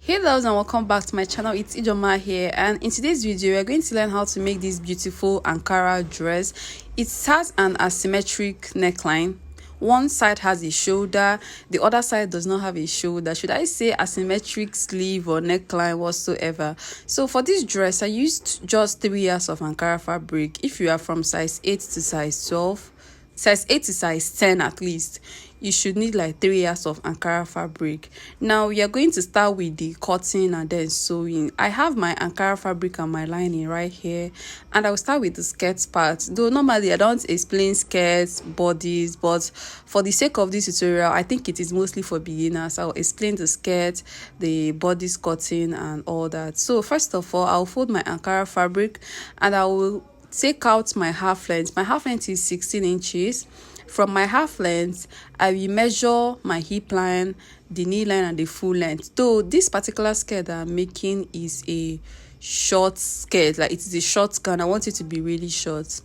Hey loves, and welcome back to my channel. It's Ijoma here, and in today's video we're going to learn how to make this beautiful Ankara dress. It has an asymmetric neckline. One side has a shoulder, the other side does not have a shoulder. Should I say asymmetric sleeve or neckline whatsoever? So for this dress I used just 3 yards of Ankara fabric. If you are from size 8 to size 12, size 8 to size 10 at least, you should need like 3 yards of Ankara fabric. Now we are going to start with the cutting and then sewing. I have my Ankara fabric and my lining right here, and I'll start with the skirt part. Though normally I don't explain skirts, bodies, but for the sake of this tutorial I think it is mostly for beginners. I'll explain the skirt, the bodice cutting and all that. So first of all, I'll fold my Ankara fabric and I will take out my half length. My half length is 16 inches. From my half length, I will measure my hip line, the knee line and the full length. Though this particular skirt that I'm making is a short skirt, like it is a short gown, I want it to be really short.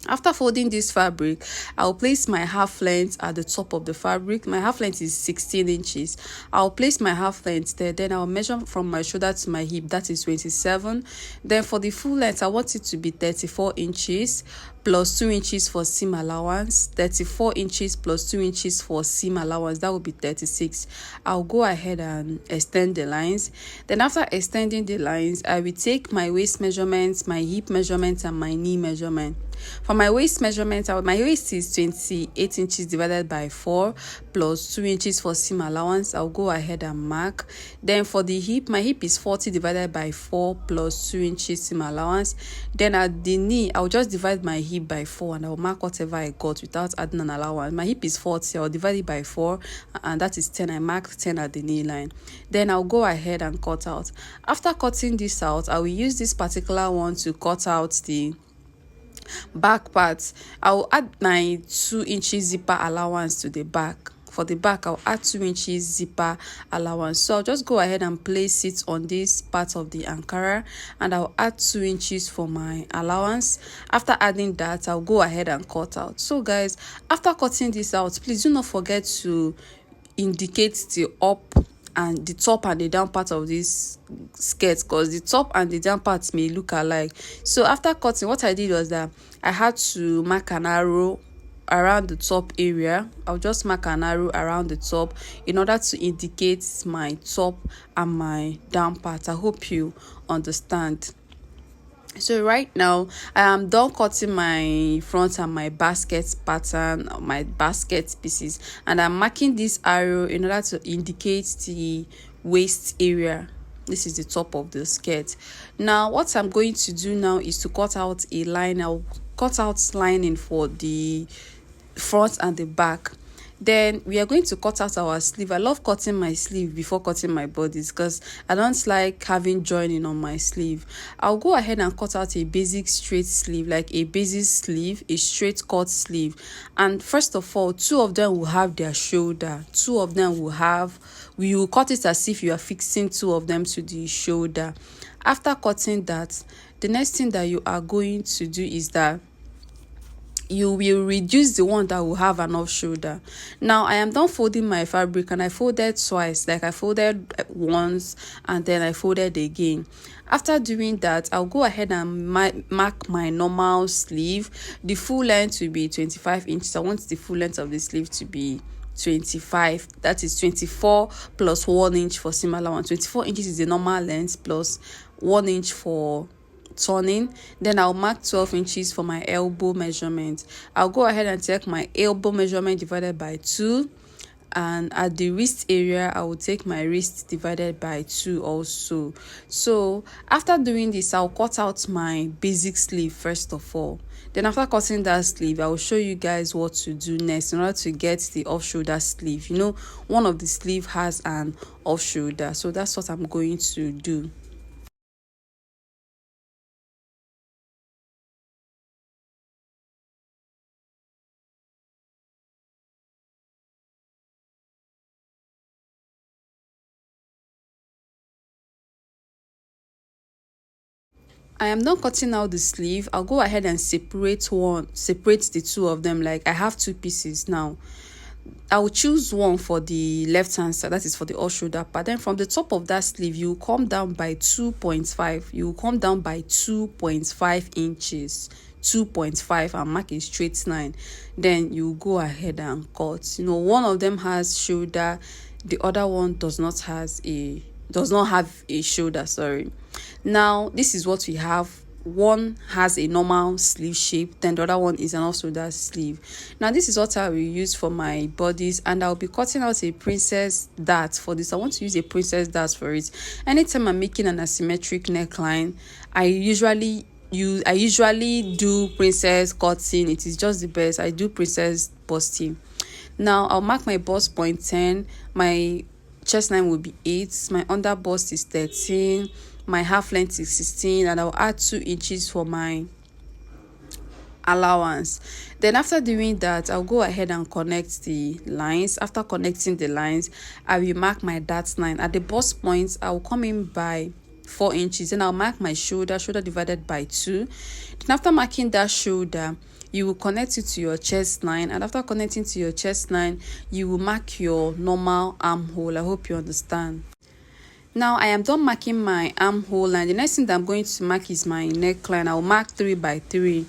After folding this fabric, I'll place my half length at the top of the fabric. My half length is 16 inches. I'll place my half length there. Then I'll measure from my shoulder to my hip. That is 27. Then for the full length, I want it to be 34 inches plus 2 inches for seam allowance. 34 inches plus 2 inches for seam allowance. That will be 36. I'll go ahead and extend the lines. Then after extending the lines, I will take my waist measurements, my hip measurements, and my knee measurement. For my waist measurement, my waist is 28 inches divided by 4 plus 2 inches for seam allowance. I'll go ahead and mark. Then for the hip, my hip is 40 divided by 4 plus 2 inches seam allowance. Then at the knee, I'll just divide my hip by 4 and I'll mark whatever I got without adding an allowance. My hip is 40, I'll divide it by 4 and that is 10. I marked 10 at the knee line. Then I'll go ahead and cut out. After cutting this out, I will use this particular one to cut out the back part. I'll add my 2 inches zipper allowance to the back. For the back, I'll add 2 inches zipper allowance. So I'll just go ahead and place it on this part of the Ankara and I'll add 2 inches for my allowance. After adding that, I'll go ahead and cut out. So guys, after cutting this out, please do not forget to indicate the up and the top and the down part of this skirt, because the top and the down parts may look alike. So after cutting, what I did was that I had to mark an arrow around the top area. I'll just mark an arrow around the top in order to indicate my top and my down part. I hope you understand. So right now I am done cutting my front and my basket pattern, my basket pieces, and I'm marking this arrow in order to indicate the waist area. This is the top of the skirt. Now what I'm going to do now is to cut out a line. I'll cut out lining for the front and the back. Then we are going to cut out our sleeve. I love cutting my sleeve before cutting my bodies because I don't like having joining on my sleeve. I'll go ahead and cut out a basic straight sleeve, like a basic sleeve, a straight cut sleeve. And first of all, 2 of them will have their shoulder. 2 of them will have, we will cut it as if you are fixing 2 of them to the shoulder. After cutting that, the next thing that you are going to do is that you will reduce the one that will have an off shoulder. Now I am done folding my fabric and I folded twice, like I folded once and then I folded again. After doing that, I'll go ahead and mark my normal sleeve. The full length will be 25 inches. I want the full length of the sleeve to be 25. That is 24 plus 1 inch for seam allowance. 24 inches is the normal length plus 1 inch for turning. Then I'll mark 12 inches for my elbow measurement. I'll go ahead and take my elbow measurement divided by 2, and at the wrist area I will take my wrist divided by 2 also. So after doing this, I'll cut out my basic sleeve first of all. Then after cutting that sleeve, I will show you guys what to do next in order to get the off shoulder sleeve. You know, one of the sleeve has an off shoulder, so that's what I'm going to do. I am not cutting out the sleeve. I'll go ahead and separate the 2 of them. Like I have 2 pieces now. I'll choose one for the left hand side, that is for the all shoulder part. Then from the top of that sleeve, you come down by 2.5. You come down by 2.5 inches, 2.5, and mark a straight line. Then you go ahead and cut. One of them has shoulder, the other one does not have a shoulder. Sorry. Now this is what we have. One has a normal sleeve shape, then the other one is an off shoulder sleeve. Now this is what I will use for my bodice, and I'll be cutting out a princess dart for this. I want to use a princess dart for it. Anytime I'm making an asymmetric neckline, I usually do princess cutting. It is just the best. I do princess busting. Now I'll mark my bust point 10, my chest line will be 8, my under bust is 13, my half length is 16, and I'll add 2 inches for my allowance. Then after doing that, I'll go ahead and connect the lines. After connecting the lines, I will mark my dart line. At the bust points, I will come in by 4 inches. Then I'll mark my shoulder divided by 2. Then after marking that shoulder, you will connect it to your chest line, and after connecting to your chest line, you will mark your normal armhole. I hope you understand. Now I am done marking my armhole line. The next thing that I'm going to mark is my neckline. I'll mark 3 by 3.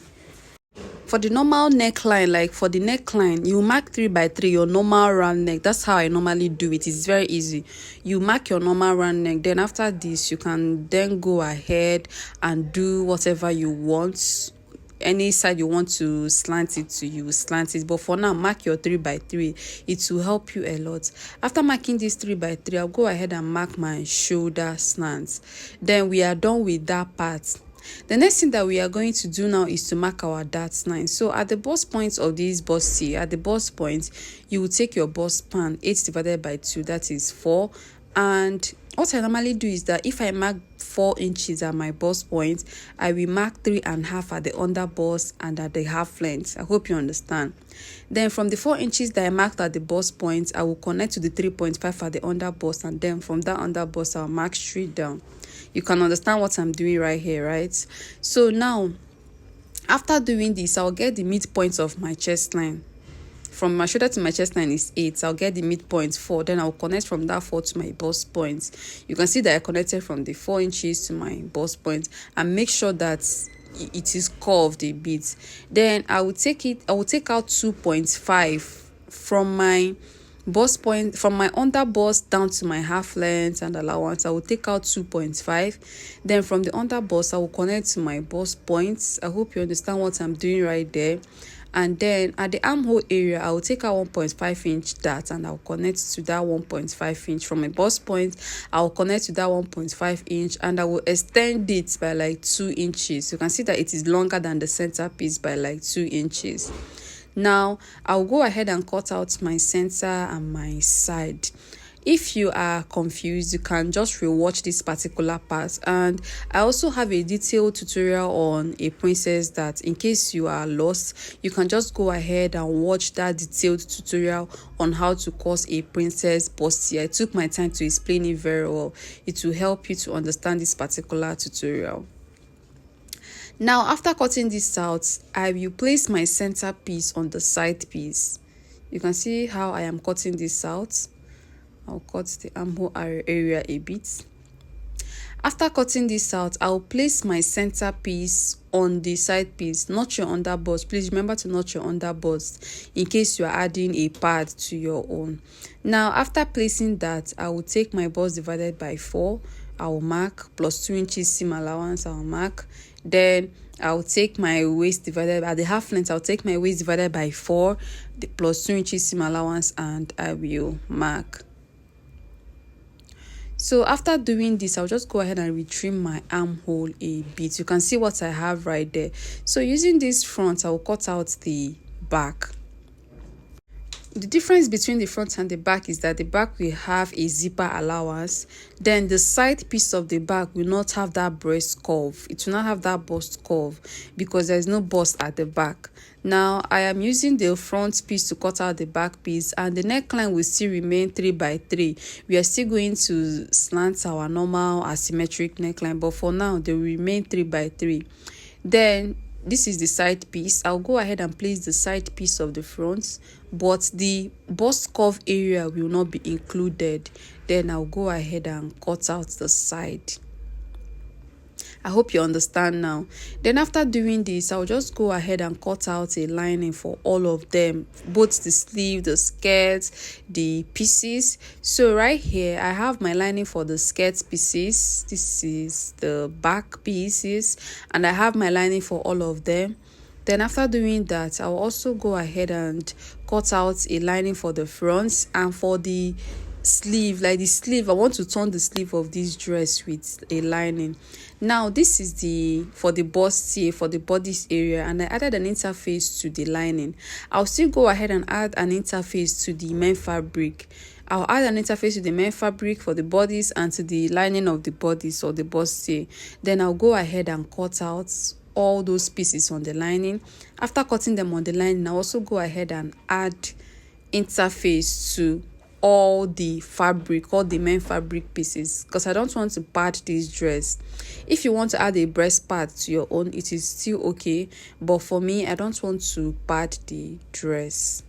For the normal neckline, like for the neckline, you mark 3 by 3 your normal round neck. That's how I normally do it. It's very easy. You mark your normal round neck. Then after this, you can then go ahead and do whatever you want. Any side you want to slant it to, you slant it. But for now, mark your 3 by 3. It will help you a lot. After marking this 3 by 3, I'll go ahead and mark my shoulder slants. Then we are done with that part. The next thing that we are going to do now is to mark our dart line. So at the bust points of this bust at the bust point, you will take your bust span 8 divided by 2, that is 4. And what I normally do is that if I mark 4 inches at my bust point, I will mark 3.5 at the under bust and at the half length. I hope you understand. Then from the 4 inches that I marked at the bust point, I will connect to the 3.5 at the under bust, and then from that under bust, I'll mark straight down. You can understand what I'm doing right here, right? So now, after doing this, I'll get the midpoint of my chest line. From my shoulder to my chest line is 8. I'll get the midpoint 4. Then I'll connect from that 4 to my bust point. You can see that I connected from the 4 inches to my bust point, and make sure that it is curved a bit. Then I will take out 2.5 from my bust point, from my under bust down to my half length and allowance. I will take out 2.5. Then from the under bust, I will connect to my bust points. I hope you understand what I'm doing right there. And then at the armhole area, I will take out 1.5 inch dart, and I'll connect to that 1.5 inch. From my bust point, I will connect to that 1.5 inch, and I will extend it by like 2 inches. You can see that it is longer than the center piece by like 2 inches. Now I'll go ahead and cut out my center and my side. If you are confused, you can just rewatch this particular part, and I also have a detailed tutorial on a princess that, in case you are lost, you can just go ahead and watch that detailed tutorial on how to cut a princess bustier. I took my time to explain it very well. It will help you to understand this particular tutorial. Now after cutting this out, I will place my center piece on the side piece. You can see how I am cutting this out. I'll cut the armhole area a bit. After cutting this out, I'll place my center piece on the side piece. Not your under bust. Please remember to not your under bust in case you are adding a pad to your own. Now after placing that, I will take my bust divided by 4. I will mark plus 2 inches seam allowance. I will mark. Then I'll take my waist divided by the half length. I'll take my waist divided by 4, the plus 2 inches seam allowance, and I will mark. So after doing this, I'll just go ahead and retrim my armhole a bit. You can see what I have right there. So using this front, I'll cut out the back. The difference between the front and the back is that the back will have a zipper allowance. Then the side piece of the back will not have that breast curve. It will not have that bust curve because there is no bust at the back. Now I am using the front piece to cut out the back piece, and the neckline will still remain 3 by 3. We are still going to slant our normal asymmetric neckline, but for now they will remain 3 by 3. Then this is the side piece. I'll go ahead and place the side piece of the front, but the bust curve area will not be included. Then I'll go ahead and cut out the side. I hope you understand now. Then after doing this, I'll just go ahead and cut out a lining for all of them, both the sleeve, the skirt, the pieces. So right here, I have my lining for the skirt pieces. This is the back pieces, and I have my lining for all of them. Then after doing that, I'll also go ahead and cut out a lining for the front, and for the sleeve, like the sleeve, I want to turn the sleeve of this dress with a lining. Now this is the for the bust here, for the bodice area, and I added an interface to the lining. I'll still go ahead and add an interface to the main fabric. I'll add an interface to the main fabric for the bodice and to the lining of the bodice or the bust here. Then I'll go ahead and cut out all those pieces on the lining. After cutting them on the lining, I'll also go ahead and add interface to all the fabric, all the main fabric pieces, because I don't want to pad this dress. If you want to add a breast part to your own, it is still okay, but for me, I don't want to pad the dress.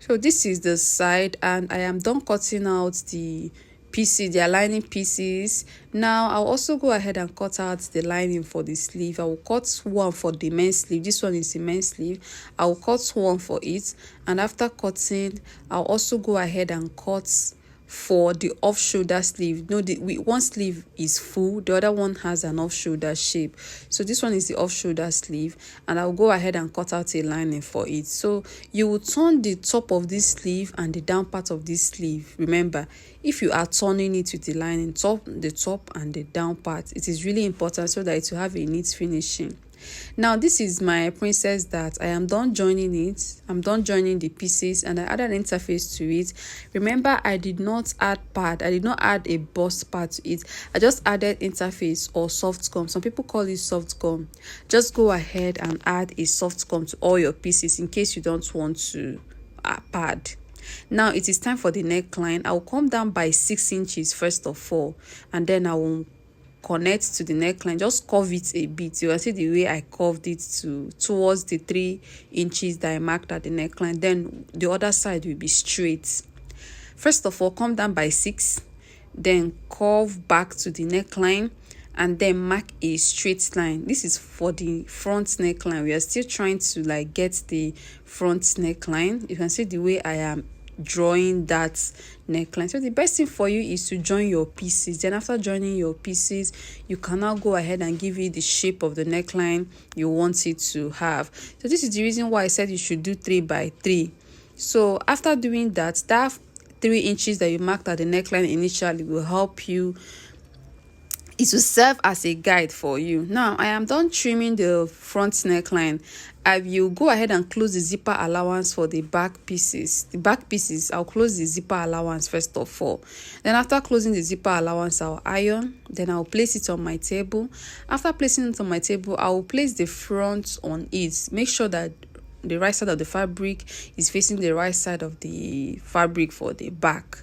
So this is the side, and I am done cutting out the pieces, the lining pieces. Now I'll also go ahead and cut out the lining for the sleeve. I will cut one for the main sleeve. This one is the main sleeve. I will cut one for it, and after cutting, I'll also go ahead and cut for the off shoulder sleeve. No, one sleeve is full, the other one has an off shoulder shape. So this one is the off shoulder sleeve, and I'll go ahead and cut out a lining for it. So you will turn the top of this sleeve and the down part of this sleeve. Remember, if you are turning it with the lining, the top and the down part, it is really important so that it will have a neat finishing. Now this is my princess that I am done joining it. I'm done joining the pieces, and I added an interface to it. Remember, I did not add pad. I did not add a bust part to it. I just added interface or soft gum. Some people call it soft gum. Just go ahead and add a soft gum to all your pieces in case you don't want to pad. Now it is time for the neckline. I will come down by 6 inches first of all, and then I will connect to the neckline. Just curve it a bit. You can see the way I curved it towards the 3 inches that I marked at the neckline. Then the other side will be straight. First of all, come down by 6, then curve back to the neckline, and then mark a straight line. This is for the front neckline. We are still trying to get the front neckline. You can see the way I am drawing that neckline. So the best thing for you is to join your pieces. Then after joining your pieces, you can now go ahead and give it the shape of the neckline you want it to have. So this is the reason why I said you should do 3 by 3. So after doing that 3 inches that you marked at the neckline initially will help you. It will serve as a guide for you. Now I am done trimming the front neckline. I will go ahead and close the zipper allowance for the back pieces. The back pieces, I'll close the zipper allowance first of all. Then after closing the zipper allowance, I'll iron. Then I'll place it on my table. After placing it on my table, I will place the front on it. Make sure that the right side of the fabric is facing the right side of the fabric for the back.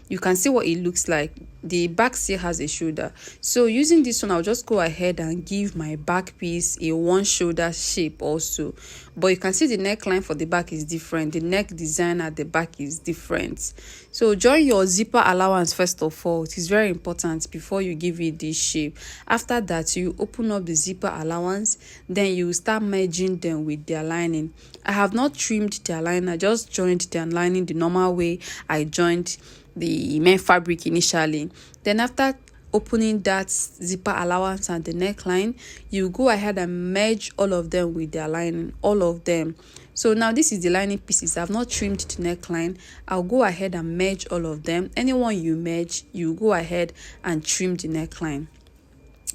You can see what it looks like. The back still has a shoulder. So using this one, I'll just go ahead and give my back piece a one shoulder shape also. But you can see the neckline for the back is different. The neck design at the back is different. So join your zipper allowance first of all. It is very important before you give it this shape. After that, you open up the zipper allowance. Then you start merging them with their lining. I have not trimmed their lining. I just joined their lining the normal way I joined the main fabric initially. Then after opening that zipper allowance and the neckline, you go ahead and merge all of them with their lining, all of them. So now this is the lining pieces. I've not trimmed the neckline. I'll go ahead and merge all of them. Anyone you merge, you go ahead and trim the neckline.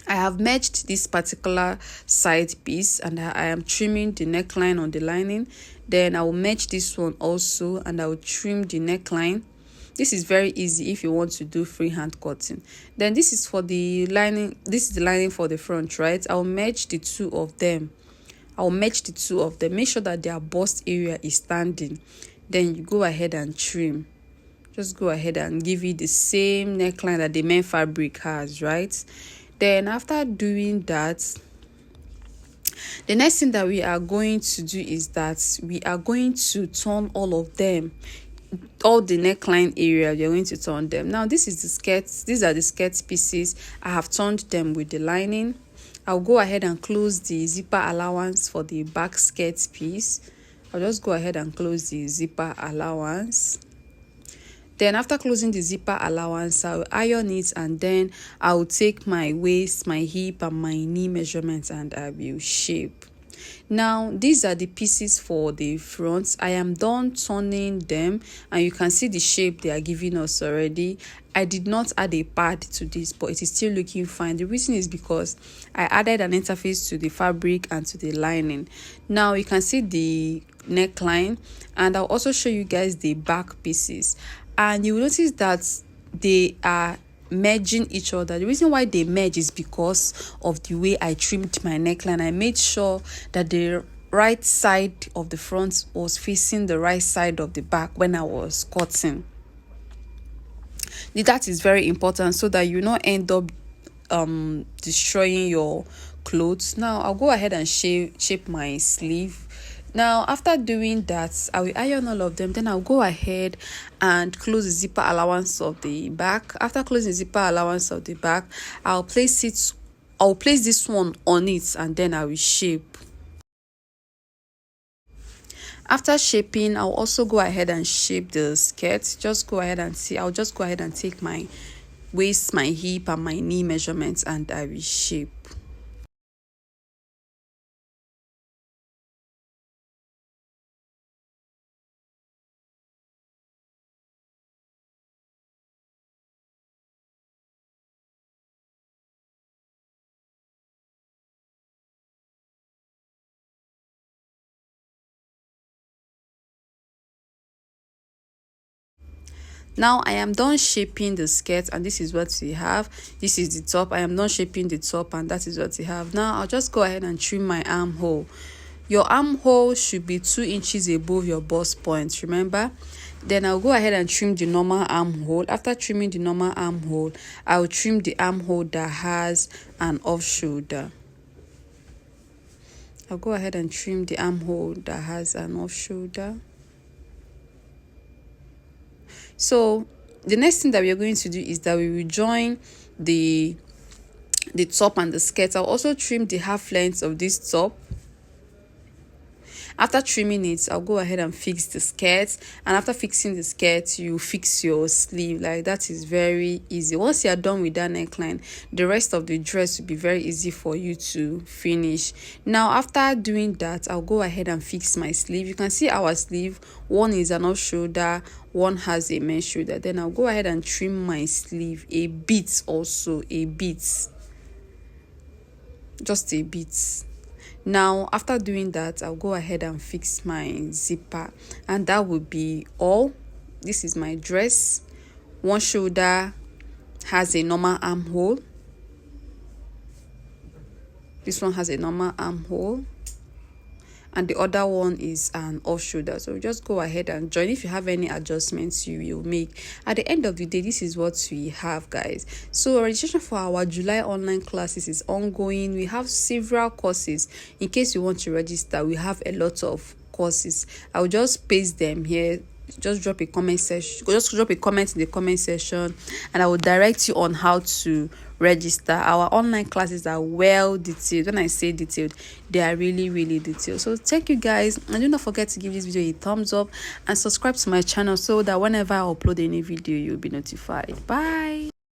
I have merged this particular side piece, and I am trimming the neckline on the lining. Then I will merge this one also, and I will trim the neckline. This is very easy if you want to do freehand cutting. Then this is for the lining. This is the lining for the front, right? I'll merge the two of them. Make sure that their bust area is standing. Then you go ahead and trim. Just go ahead and give it the same neckline that the main fabric has, right? Then after doing that, the next thing that we are going to do is that we are going to turn all of them, all the neckline area. You're going to turn them. Now this is the skirts. These are the skirt pieces. I have turned them with the lining. I'll go ahead and close the zipper allowance for the back skirt piece. I'll just go ahead and close the zipper allowance. Then after closing the zipper allowance, I'll iron it, and then I'll take my waist, my hip, and my knee measurements, and I will shape. Now these are the pieces for the front. I am done turning them, and you can see the shape they are giving us already. I did not add a pad to this, but it is still looking fine. The reason is because I added an interface to the fabric and to the lining. Now you can see the neckline, and I'll also show you guys the back pieces, and you will notice that they are merging each other. The reason why they merge is because of the way I trimmed my neckline. I made sure that the right side of the front was facing the right side of the back when I was cutting. That is very important so that you not end up destroying your clothes. Now I'll go ahead and shape my sleeve. Now after doing that, I will iron all of them. Then I'll go ahead and close the zipper allowance of the back. After closing the zipper allowance of the back, I'll place this one on it, and then I will shape. After shaping, I'll also go ahead and shape the skirt. I'll just go ahead and take my waist, my hip, and my knee measurements, and I will shape. Now I am done shaping the skirt, and this is what we have. This is the top. I am done shaping the top, and that is what we have. Now I'll just go ahead and trim my armhole. Your armhole should be 2 inches above your bust point, remember. Then I'll go ahead and trim the normal armhole. After trimming the normal armhole, I'll trim the armhole that has an off shoulder. I'll go ahead and trim the armhole that has an off shoulder. So the next thing that we are going to do is that we will join the top and the skirt. I'll also trim the half length of this top. After trimming it, I'll go ahead and fix the skirt, and after fixing the skirt, you fix your sleeve. Like that is very easy. Once you are done with that neckline, the rest of the dress will be very easy for you to finish. Now after doing that, I'll go ahead and fix my sleeve. You can see our sleeve, one is an off shoulder, one has a main shoulder. Then I'll go ahead and trim my sleeve a bit, also a bit, just a bit. Now after doing that, I'll go ahead and fix my zipper, and that will be all. This is my dress. One shoulder has a normal armhole. This one has a normal armhole, and the other one is an off shoulder. So just go ahead and join. If you have any adjustments, you will make. At the end of the day, this is what we have, guys. So registration for our July online classes is ongoing. We have several courses. In case you want to register, we have a lot of courses. I will just paste them here. Just drop a comment in the comment section, and I will direct you on how to register. Our online classes are well detailed. When I say detailed, they are really detailed. So thank you guys, and do not forget to give this video a thumbs up and subscribe to my channel so that whenever I upload a new video, you'll be notified. Bye.